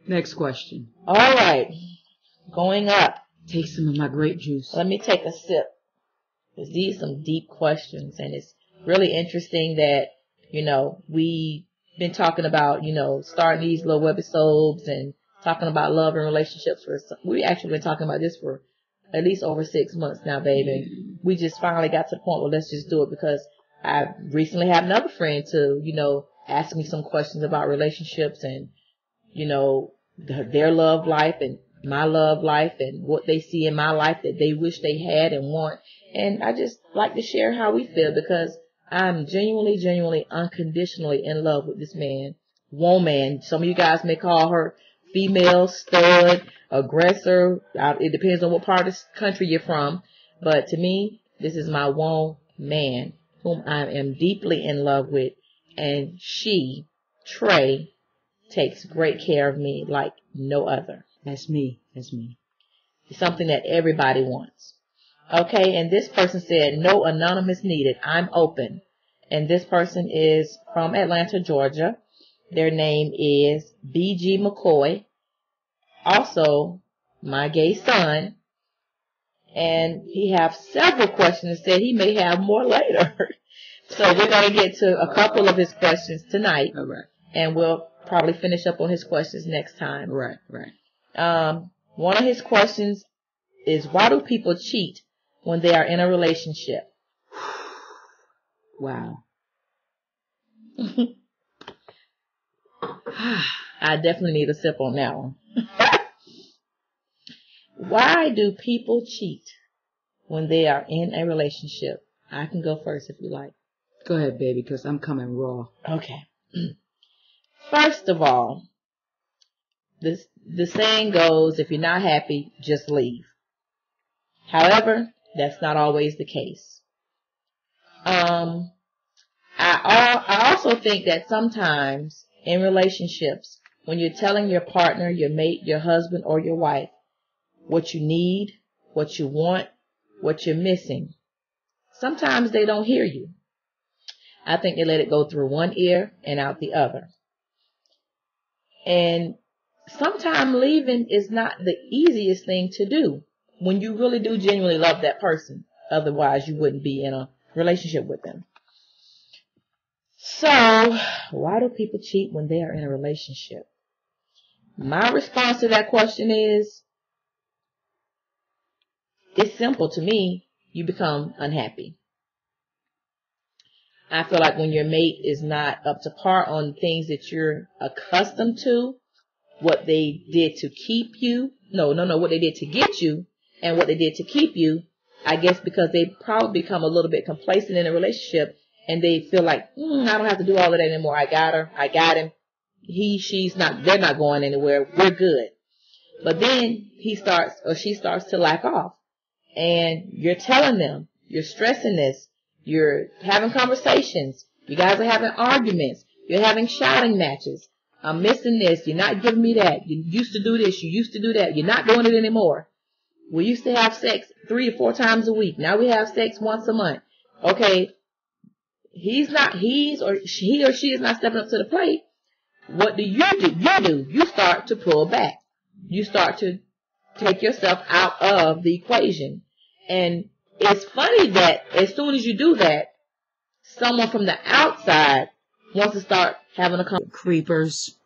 Next question. All right. Going up. Take some of my grape juice. Let me take a sip. Because these are some deep questions. And it's really interesting that, we've been talking about, starting these little webisodes and talking about love and relationships. We actually been talking about this for at least over 6 months now, baby. We just finally got to the point where let's just do it, because I recently had another friend to, ask me some questions about relationships and, their love life and my love life and what they see in my life that they wish they had and want. And I just like to share how we feel, because I'm genuinely, unconditionally in love with this man, woman. Some of you guys may call her female, stud, aggressor. It depends on what part of the country you're from. But to me, this is my man whom I am deeply in love with. And she, Trey, takes great care of me like no other. That's me. That's me. It's something that everybody wants. Okay, and this person said, no anonymous needed. I'm open. And this person is from Atlanta, Georgia. Their name is B.G. McCoy. Also, my gay son. And he has several questions. Said he may have more later. So we're going to get to a couple of his questions tonight. All right. And we'll probably finish up on his questions next time. Right. One of his questions is, why do people cheat when they are in a relationship? Wow. I definitely need a sip on that one. Why do people cheat when they are in a relationship? I can go first if you like. Go ahead, baby, because I'm coming raw. Okay. First of all, the saying goes, if you're not happy, just leave. However, that's not always the case. I also think that sometimes in relationships, when you're telling your partner, your mate, your husband, or your wife what you need, what you want, what you're missing, sometimes they don't hear you. I think they let it go through one ear and out the other. And sometimes leaving is not the easiest thing to do when you really do genuinely love that person. Otherwise, you wouldn't be in a relationship with them. So, why do people cheat when they are in a relationship? My response to that question is, it's simple to me. You become unhappy. I feel like when your mate is not up to par on things that you're accustomed to, what they did to keep you, what they did to get you and what they did to keep you, I guess because they probably become a little bit complacent in a relationship and they feel like, I don't have to do all of that anymore. I got her. I got him. They're not going anywhere. We're good. But then he starts or she starts to lack off. And you're telling them, you're stressing this, you're having conversations, you guys are having arguments, you're having shouting matches. I'm missing this, you're not giving me that, you used to do this, you used to do that, you're not doing it anymore. We used to have sex 3 to 4 times a week, now we have sex once a month. Okay, he or she is not stepping up to the plate. What do? You start to pull back. You start to take yourself out of the equation. And it's funny that as soon as you do that, someone from the outside wants to start having a conversation. Creepers.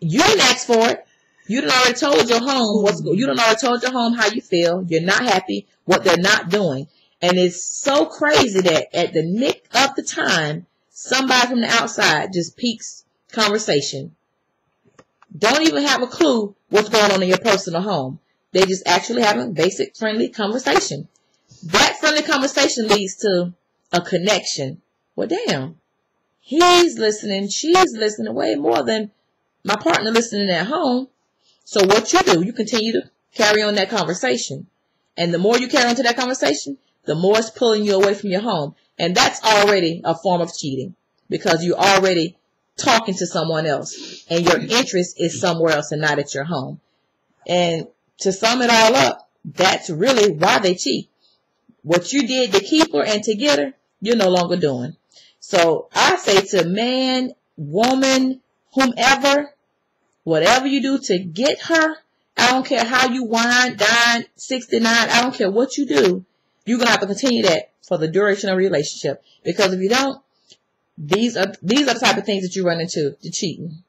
You didn't ask for it. You done already told your home you done already told your home how you feel. You're not happy, what they're not doing. And it's so crazy that at the nick of the time, somebody from the outside just peeks conversation. Don't even have a clue what's going on in your personal home. They just actually having basic friendly conversation. That friendly conversation leads to a connection. Well, damn. He's listening. She's listening way more than my partner listening at home. So what you do, you continue to carry on that conversation. And the more you carry on to that conversation, the more it's pulling you away from your home. And that's already a form of cheating because you're already talking to someone else and your interest is somewhere else and not at your home. And to sum it all up, that's really why they cheat. What you did to keep her and to get her, you're no longer doing. So I say to man, woman, whomever, whatever you do to get her, I don't care how you whine, dine, 69, I don't care what you do, you're going to have to continue that for the duration of a relationship. Because if you don't, these are the type of things that you run into, the cheating.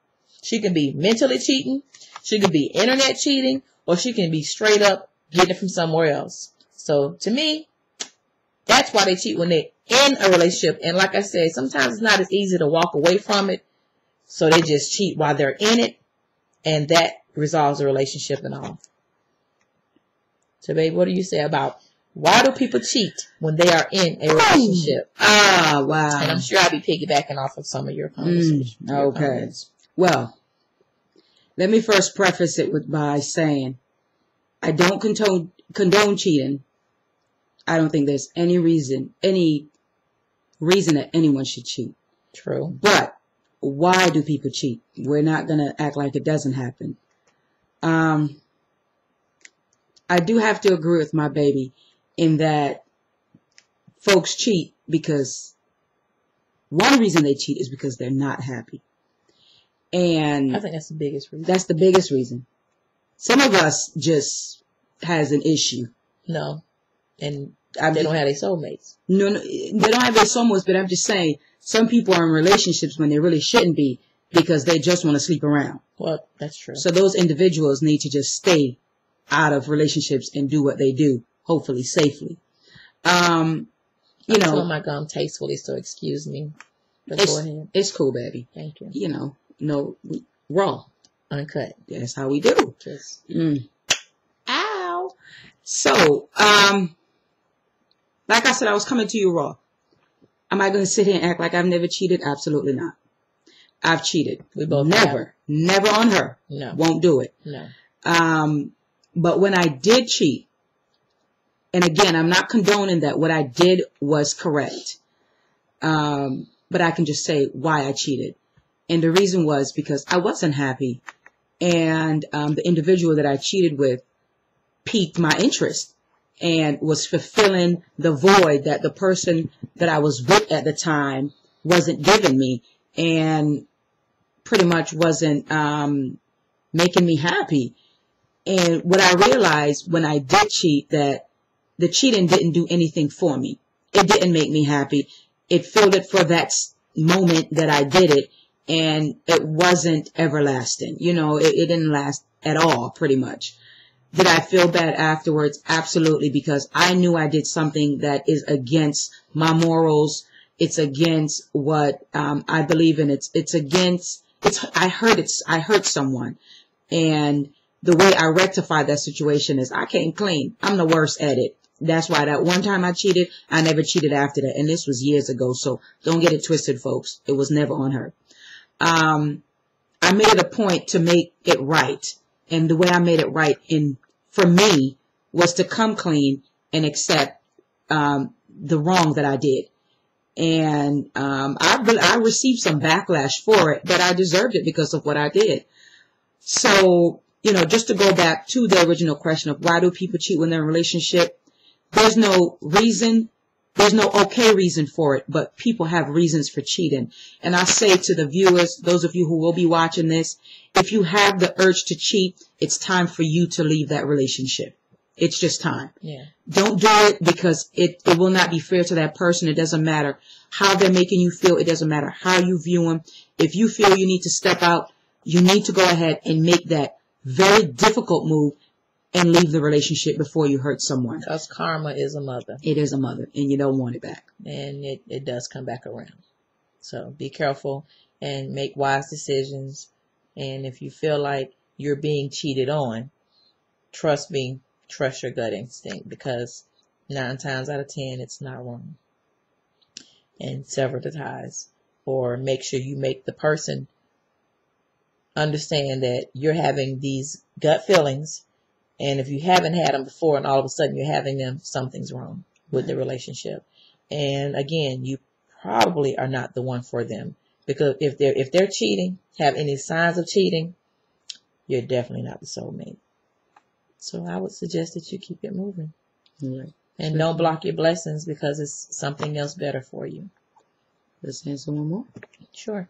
She can be mentally cheating, she can be internet cheating, or she can be straight up getting it from somewhere else. So to me, that's why they cheat when they're in a relationship. And like I said, sometimes it's not as easy to walk away from it. So they just cheat while they're in it. And that resolves the relationship and all. So, babe, what do you say about why do people cheat when they are in a relationship? Ah, wow. And I'm sure I'll be piggybacking off of some of your conversations. Okay. Well, let me first preface it by saying I don't condone cheating. I don't think there's any reason that anyone should cheat. True. But why do people cheat? We're not going to act like it doesn't happen. I do have to agree with my baby in that folks cheat because one reason they cheat is because they're not happy. And I think that's the biggest reason. That's the biggest reason. Some of us just has an issue. No. And they don't have their soulmates. No, they don't have their soulmates, but I'm just saying some people are in relationships when they really shouldn't be because they just want to sleep around. Well, that's true. So those individuals need to just stay out of relationships and do what they do, hopefully safely. I'm chewing my gum tastefully, so excuse me. Go ahead. It's cool, baby. Thank you. You know, no, raw. Uncut. That's how we do. Just. Ow. So, like I said, I was coming to you raw. Am I going to sit here and act like I've never cheated? Absolutely not. I've cheated. We both never on her. No. Won't do it. No. But when I did cheat, and again, I'm not condoning that. What I did was correct. But I can just say why I cheated. And the reason was because I wasn't happy. And the individual that I cheated with piqued my interest and was fulfilling the void that the person that I was with at the time wasn't giving me and pretty much wasn't making me happy. And what I realized when I did cheat, that the cheating didn't do anything for me. It didn't make me happy. It filled it for that moment that I did it, and it wasn't everlasting. You know, it didn't last at all, pretty much. Did I feel bad afterwards? Absolutely, because I knew I did something that is against my morals. It's against what I believe in. I hurt someone. And the way I rectified that situation is I came clean. I'm the worst at it. That's why that one time I cheated, I never cheated after that. And this was years ago, so don't get it twisted, folks. It was never on her. I made it a point to make it right. And the way I made it right for me was to come clean and accept the wrong that I did. And I received some backlash for it, but I deserved it because of what I did. So, just to go back to the original question of why do people cheat when they're in a relationship, there's no reason, there's no okay reason for it, but people have reasons for cheating. And I say to the viewers, those of you who will be watching this, if you have the urge to cheat, it's time for you to leave that relationship. It's just time. Yeah. Don't do it because it will not be fair to that person. It doesn't matter how they're making you feel. It doesn't matter how you view them. If you feel you need to step out you need to go ahead and make that very difficult move and leave the relationship before you hurt someone. Because karma is a mother. It is a mother, and you don't want it back. And it does come back around. So be careful and make wise decisions. And if you feel like you're being cheated on, trust your gut instinct, because 9 times out of 10, it's not wrong. And sever the ties, or make sure you make the person understand that you're having these gut feelings. And if you haven't had them before and all of a sudden you're having them, something's wrong with the relationship. And again, you probably are not the one for them, because if they're cheating, have any signs of cheating, you're definitely not the soulmate. So I would suggest that you keep it moving. Right. And don't block your blessings, because it's something else better for you. Let's answer one more. Sure.